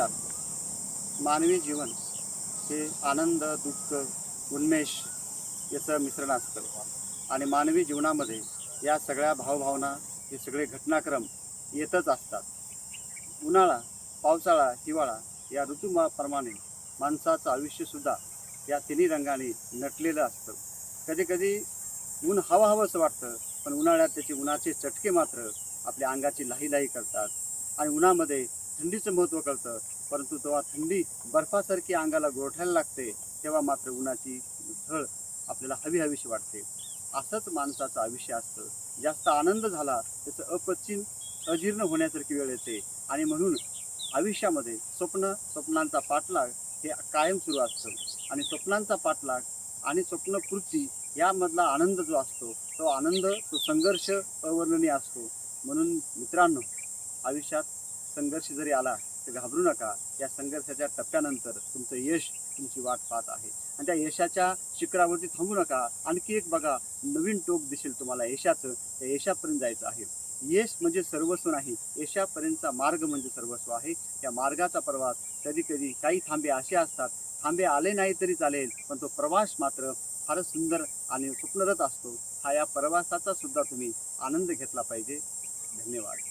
आयुष्यात मानवी जीवन हे आनंद, दुःख, उन्मेष याचं मिश्रण असतं आणि मानवी जीवनामध्ये या सगळ्या भावभावना हे सगळे घटनाक्रम येतच असतात. उन्हाळा, पावसाळा, हिवाळा या ऋतूप्रमाणे माणसाचं आयुष्यसुद्धा या तिन्ही रंगाने नटलेलं असतं. कधीकधी ऊन हवं हवंसं वाटतं, पण उन्हाळ्यात त्याचे उन्हाचे चटके मात्र आपल्या अंगाची लाही करतात आणि उन्हामध्ये थंडीचं महत्त्व कळतं. परंतु तेव्हा थंडी बर्फासारखी अंगाला गोरठायला लागते, तेव्हा मात्र उन्हाची झळ आपल्याला हवीहवीशी वाटते. असंच माणसाचं आयुष्य असतं. जास्त आनंद झाला त्याचं अपचीन अजीर्ण होण्यासारखी वेळ येते आणि म्हणून आयुष्यामध्ये स्वप्नांचा पाठलाग हे कायम सुरू असतं आणि स्वप्नांचा पाठलाग आणि स्वप्नपूर्ती यामधला आनंद जो असतो तो आनंद, तो संघर्ष अवर्णनीय असतो. म्हणून मित्रांनो, आयुष्यात संघर्ष जरी आला तर घाबरू नका. या संघर्षाच्या टप्प्यानंतर तुमचं यश तुमची वाट पाहत आहे आणि त्या यशाच्या शिखरावरती थांबू नका. आणखी एक बघा, नवीन टोक दिसेल तुम्हाला यशाचं. त्या यशापर्यंत जायचं आहे. यश म्हणजे सर्वस्व नाही, यशापर्यंतचा मार्ग म्हणजे सर्वस्व आहे. त्या मार्गाचा प्रवास कधी काही थांबे असे असतात, थांबे आले नाही तरी चालेल, पण तो प्रवास मात्र फारच सुंदर आणि स्वप्नरत असतो. हा या प्रवासाचा सुद्धा तुम्ही आनंद घेतला पाहिजे. धन्यवाद.